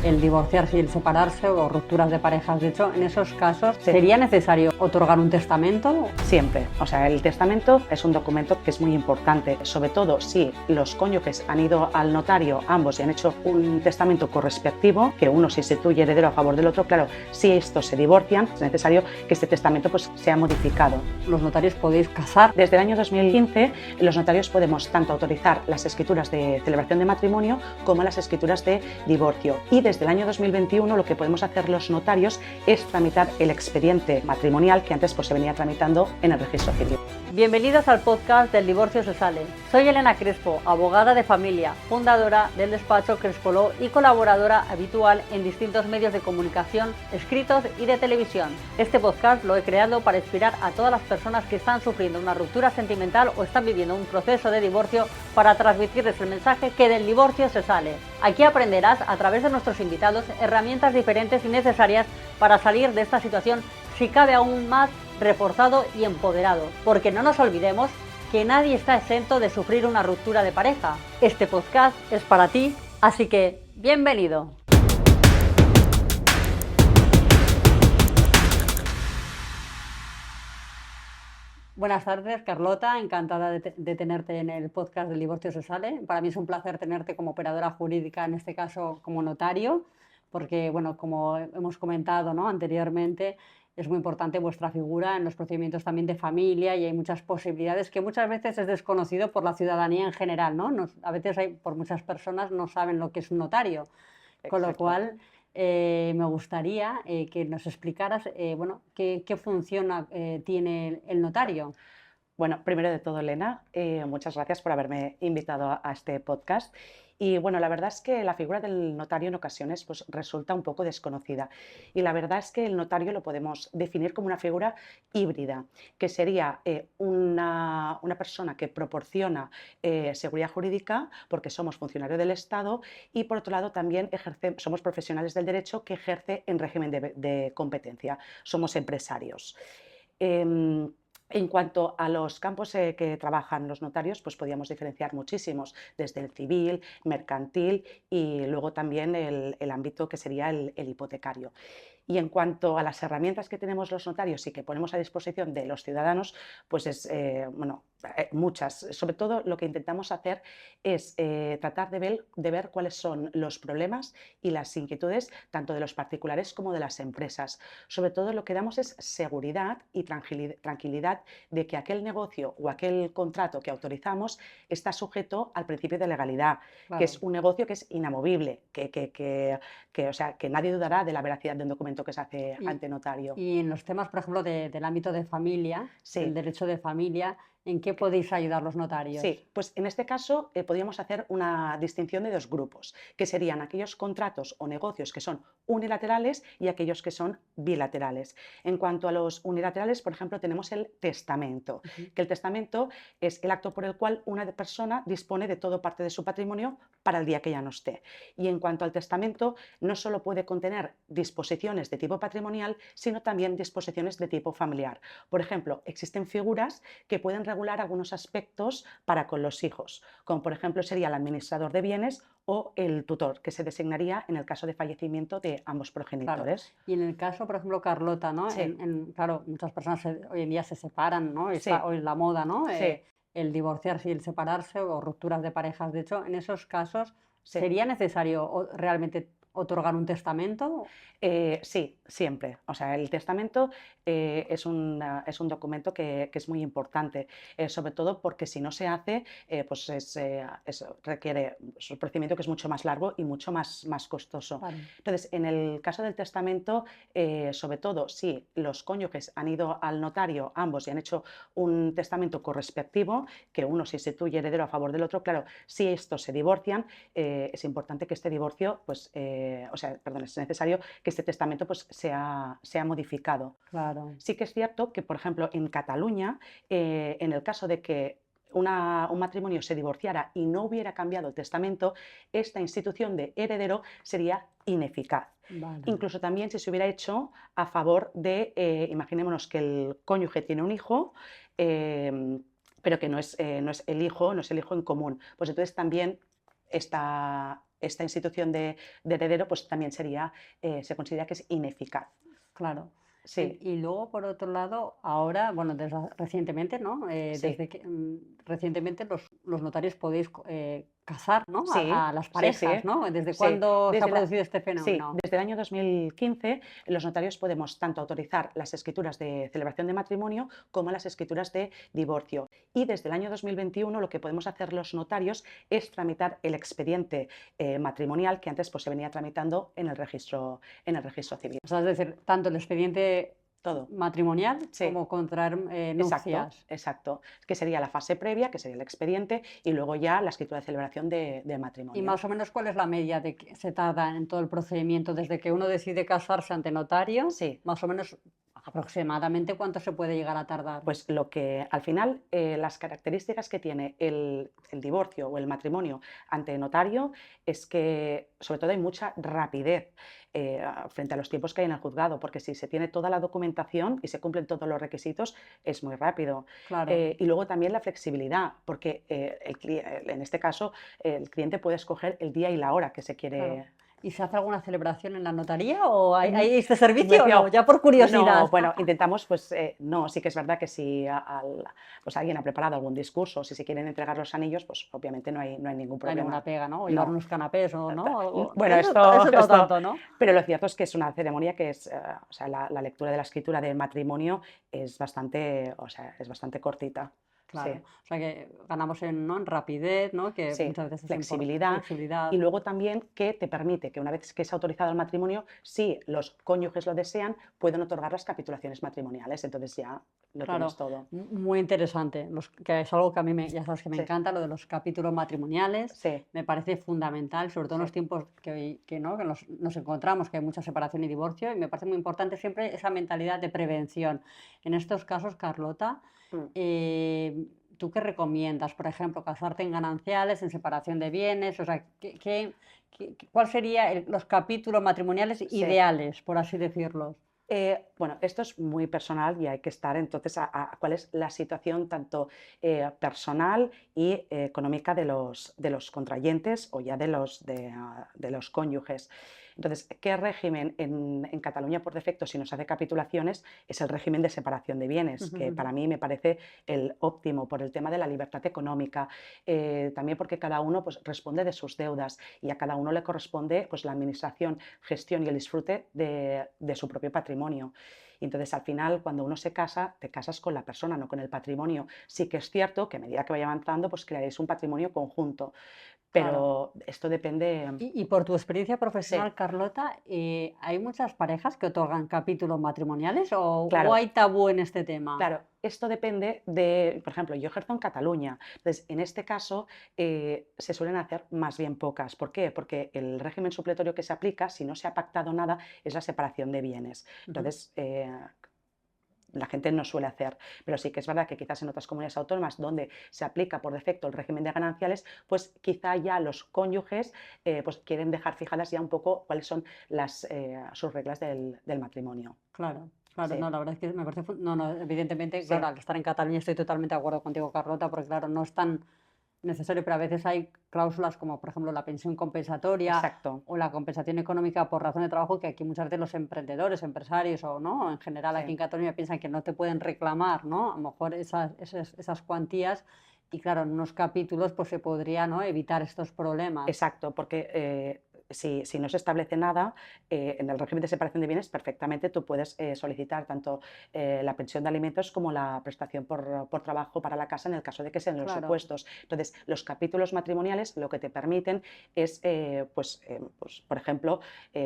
el divorciarse y el separarse o rupturas de parejas. De hecho, en esos casos, ¿sería necesario otorgar un testamento? Siempre. O sea, el testamento es un documento que es muy importante, sobre todo si los cónyuges han ido al notario ambos y han hecho un testamento correspectivo, que uno se instituye heredero a favor del otro. Claro, si estos se divorcian, es necesario que este testamento pues sea modificado. Los notarios podéis casar. Desde el año 2015, los notarios podemos tanto autorizar las escrituras de celebración de matrimonio como las escrituras de divorcio. Y desde el año 2021 lo que podemos hacer los notarios es tramitar el expediente matrimonial que antes pues se venía tramitando en el registro civil. Bienvenidos al podcast del Divorcio se sale. Soy Elena Crespo, abogada de familia, fundadora del despacho Crespo Law y colaboradora habitual en distintos medios de comunicación, escritos y de televisión. Este podcast lo he creado para inspirar a todas las personas que están sufriendo una ruptura sentimental o están viviendo un proceso de divorcio para transmitirles el mensaje que del divorcio se sale. Aquí aprenderás a través de nuestros invitados herramientas diferentes y necesarias para salir de esta situación, si cabe aún más reforzado y empoderado, porque no nos olvidemos que nadie está exento de sufrir una ruptura de pareja. Este podcast es para ti, así que bienvenido. Buenas tardes, Carlota, encantada de tenerte en el podcast del Divorcio se sale. Para mí es un placer tenerte como operadora jurídica, en este caso como notario, porque, bueno, como hemos comentado, ¿no?, anteriormente, es muy importante vuestra figura en los procedimientos también de familia y hay muchas posibilidades que muchas veces es desconocido por la ciudadanía en general, ¿no? A veces por muchas personas no saben lo que es un notario, con lo cual me gustaría que nos explicaras bueno, qué función tiene el notario. Bueno, primero de todo, Elena, muchas gracias por haberme invitado a este podcast. Y bueno, la verdad es que la figura del notario en ocasiones pues, resulta un poco desconocida. Y la verdad es que el notario lo podemos definir como una figura híbrida, que sería una persona que proporciona seguridad jurídica porque somos funcionarios del Estado y por otro lado también somos profesionales del derecho que ejerce en régimen de competencia, somos empresarios. En cuanto a los campos que trabajan los notarios, pues podríamos diferenciar muchísimos, desde el civil, mercantil y luego también el ámbito que sería el hipotecario. Y en cuanto a las herramientas que tenemos los notarios y que ponemos a disposición de los ciudadanos, pues es, muchas. Sobre todo lo que intentamos hacer es tratar de ver cuáles son los problemas y las inquietudes tanto de los particulares como de las empresas. Sobre todo lo que damos es seguridad y tranquilidad de que aquel negocio o aquel contrato que autorizamos está sujeto al principio de legalidad, claro, que es un negocio que es inamovible, o sea, que nadie dudará de la veracidad de un documento que se hace ante notario. Y en los temas, por ejemplo, del ámbito de familia, sí, el derecho de familia, ¿en qué podéis ayudar los notarios? Sí, pues en este caso podríamos hacer una distinción de dos grupos, que serían aquellos contratos o negocios que son unilaterales y aquellos que son bilaterales. En cuanto a los unilaterales, por ejemplo, tenemos el testamento, que el testamento es el acto por el cual una persona dispone de todo parte de su patrimonio para el día que ya no esté. Y en cuanto al testamento, no solo puede contener disposiciones de tipo patrimonial, sino también disposiciones de tipo familiar. Por ejemplo, existen figuras que pueden regular algunos aspectos para con los hijos, como por ejemplo sería el administrador de bienes o el tutor, que se designaría en el caso de fallecimiento de ambos progenitores. Claro. Y en el caso, por ejemplo, Carlota, ¿no? Sí. Claro, muchas personas hoy en día se separan, ¿no? Sí. Hoy es la moda, ¿no? Sí. El divorciarse y el separarse o rupturas de parejas. De hecho, en esos casos, sí. ¿sería necesario realmente otorgar un testamento? Sí, siempre. O sea, el testamento es un documento que es muy importante, sobre todo porque si no se hace, pues requiere un procedimiento que es mucho más largo y mucho más costoso. Vale. Entonces, en el caso del testamento, sobre todo si los cónyuges han ido al notario ambos y han hecho un testamento correspectivo, que uno se instituye heredero a favor del otro, claro, si estos se divorcian, es importante que este divorcio, pues, es necesario que este testamento pues, sea modificado. Claro. Sí que es cierto que, por ejemplo, en Cataluña, en el caso de que un matrimonio se divorciara y no hubiera cambiado el testamento, esta institución de heredero sería ineficaz. Vale. Incluso también si se hubiera hecho a favor de, imaginémonos que el cónyuge tiene un hijo, pero que no es el hijo en común, pues entonces también esta esta institución de heredero pues también sería, se considera que es ineficaz. Claro. Sí, Y luego, por otro lado, ahora, bueno, recientemente, ¿no? sí, Desde que recientemente los notarios podéis casar, ¿no? sí, A las sí, parejas, sí, ¿no? ¿Desde sí. cuándo se ha Desde la, producido este sí, fenómeno? desde el año 2015 los notarios podemos tanto autorizar las escrituras de celebración de matrimonio como las escrituras de divorcio. Y desde el año 2021 lo que podemos hacer los notarios es tramitar el expediente matrimonial que antes pues, se venía tramitando en el registro civil. O sea, es decir, tanto el expediente Todo. matrimonial Sí. como contraer Exacto, nupcias. exacto. Que sería la fase previa, que sería el expediente, y luego ya la escritura de celebración del Y matrimonio. más o menos, ¿cuál es la media de que se tarda en todo el procedimiento desde que uno decide casarse ante notario? Sí, Más o menos, aproximadamente, ¿cuánto se puede llegar a tardar? pues lo que al final las características que tiene el divorcio o el matrimonio ante notario es que sobre todo hay mucha rapidez frente a los tiempos que hay en el juzgado, porque si se tiene toda la documentación y se cumplen todos los requisitos, es muy rápido. Claro. Y luego también la flexibilidad, porque en este caso el cliente puede escoger el día y la hora que se Claro. quiere. ¿Y se hace alguna celebración en la notaría o hay Mm, este servicio o no? yo- Ya por curiosidad. No, bueno, intentamos, pues no, sí que es verdad que si pues alguien ha preparado algún discurso, si se quieren entregar los anillos, pues obviamente no hay ningún No hay problema. ninguna pega, ¿no? O llevar No. unos canapés o no. Bueno, Eso no tanto, ¿no? pero lo cierto es que es una ceremonia que es, o sea, la lectura de la escritura del matrimonio es bastante, o sea, es bastante cortita. Claro. Sí. O sea que ganamos ¿no? En rapidez, ¿no? Que Sí, muchas veces es importante. flexibilidad y Flexibilidad. luego también que te permite que una vez que es autorizado el matrimonio, si los cónyuges lo desean, pueden otorgar las capitulaciones matrimoniales, entonces ya lo tienes Claro, todo. muy interesante, que es algo que a mí ya sabes que me Sí, encanta, lo de los capítulos matrimoniales, sí, me parece fundamental, sobre todo en sí. los tiempos ¿no? que nos encontramos, que hay mucha separación y divorcio, y me parece muy importante siempre esa mentalidad de prevención. En estos casos, Carlota, Mm. ¿tú qué recomiendas? Por ejemplo, casarte en gananciales, en separación de bienes, o sea, ¿cuál serían los capítulos matrimoniales Sí. ideales, por así decirlo? Bueno, esto es muy personal y hay que estar entonces a cuál es la situación tanto personal y económica de los contrayentes o ya de los cónyuges. Entonces, ¿qué régimen en Cataluña por defecto, si nos hace capitulaciones, es el régimen de separación de bienes, que para mí me parece el óptimo por el tema de la libertad económica, también porque cada uno pues, responde de sus deudas y a cada uno le corresponde pues, la administración, gestión y el disfrute de su propio patrimonio. Y entonces al final cuando uno se casa, te casas con la persona, no con el patrimonio. Sí que es cierto que a medida que vaya avanzando, pues crearéis un patrimonio conjunto, Claro. pero esto depende. Y por tu experiencia Sí, profesional, Carlota, ¿hay muchas parejas que otorgan capítulos matrimoniales o claro. hay tabú en este tema? Claro, esto depende de, por ejemplo, yo ejerzo en Cataluña, entonces en este caso se suelen hacer más bien pocas. ¿Por qué? Porque el régimen supletorio que se aplica, si no se ha pactado nada, es la separación de bienes. Ujú. Entonces, la gente no suele hacer, pero sí que es verdad que quizás en otras comunidades autónomas donde se aplica por defecto el régimen de gananciales, pues quizá ya los cónyuges pues quieren dejar fijadas ya un poco cuáles son sus reglas del matrimonio. Claro, claro, Sí, no, la verdad es que me parece, no, no, evidentemente, claro, sí, al estar en Cataluña estoy totalmente de acuerdo contigo, Carlota, porque claro, no es tan necesario, pero a veces hay cláusulas como, por ejemplo, la pensión compensatoria exacto. o la compensación económica por razón de trabajo, que aquí muchas veces los emprendedores, empresarios o no, en general aquí Sí. en Cataluña piensan que no te pueden reclamar, ¿no? A lo mejor esas cuantías y claro, en unos capítulos pues se podría, ¿no? evitar estos problemas. Exacto, porque si no se establece nada, en el régimen de separación de bienes perfectamente tú puedes solicitar tanto la pensión de alimentos como la prestación por trabajo para la casa en el caso de que sean los Claro, supuestos. Entonces, los capítulos matrimoniales lo que te permiten es, pues, por ejemplo,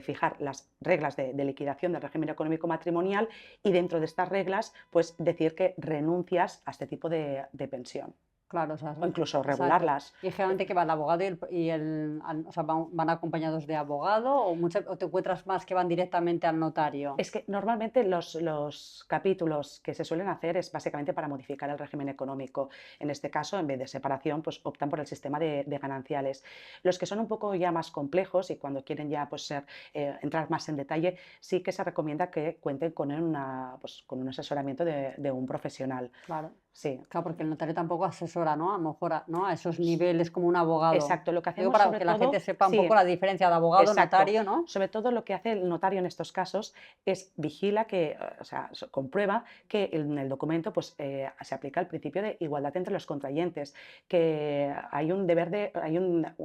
fijar las reglas de liquidación del régimen económico matrimonial y dentro de estas reglas, pues decir que renuncias a este tipo de pensión claro, o sea, o incluso exacto. regularlas. Y generalmente que va el abogado o sea, van acompañados de abogado o te encuentras más que van directamente al notario. Es que normalmente los capítulos que se suelen hacer es básicamente para modificar el régimen económico. En este caso, en vez de separación, pues optan por el sistema de gananciales. Los que son un poco ya más complejos y cuando quieren ya pues, entrar más en detalle, sí que se recomienda que cuenten con un asesoramiento de un profesional. Claro. Sí, Claro, porque el notario tampoco asesora, ¿no? A lo mejor a esos niveles como un abogado. exacto. Lo que Digo, hacemos para sobre que la gente todo, sepa un poco sí, la diferencia de abogado, exacto. notario, ¿no? Sobre todo lo que hace el notario en estos casos es vigila que, o sea, comprueba que en el documento pues, se aplica el principio de igualdad entre los contrayentes, que hay un deber de, hay una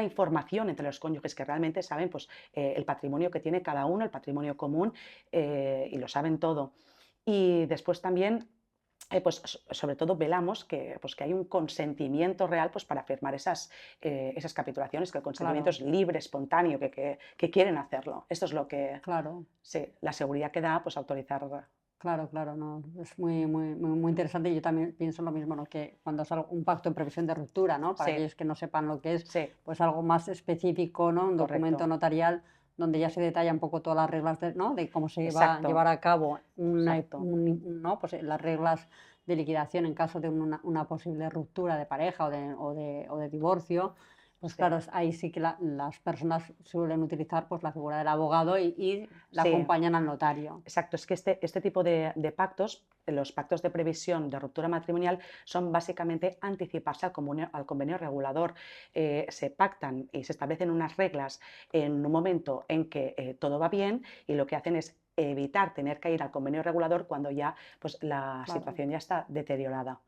información entre los cónyuges que realmente saben pues, el patrimonio que tiene cada uno, el patrimonio común, y lo saben todo. Y después también pues, sobre todo velamos que, pues, que hay un consentimiento real pues, para firmar esas capitulaciones, que el consentimiento Claro, es libre, espontáneo, que quieren hacerlo. Esto es lo que, claro. sí, la seguridad que da pues, autorizar. Claro, claro, no, es muy interesante y yo también pienso lo mismo, ¿no? Que cuando es un pacto en previsión de ruptura, ¿no? Para Sí, aquellos que no sepan lo que es, sí, pues algo más específico, ¿no? Un documento correcto. notarial donde ya se detalla un poco todas las reglas de, ¿no? De cómo se va a Exacto, llevar a cabo exacto. ¿no? Pues las reglas de liquidación en caso de una posible ruptura de pareja o de divorcio. Pues Sí, claro, ahí sí que las personas suelen utilizar pues la figura del abogado y la sí. acompañan al notario. Exacto, es que este tipo de pactos, los pactos de previsión de ruptura matrimonial, son básicamente anticiparse al convenio regulador. Se pactan y se establecen unas reglas en un momento en que todo va bien y lo que hacen es evitar tener que ir al convenio regulador cuando ya pues, la Claro. situación ya está deteriorada.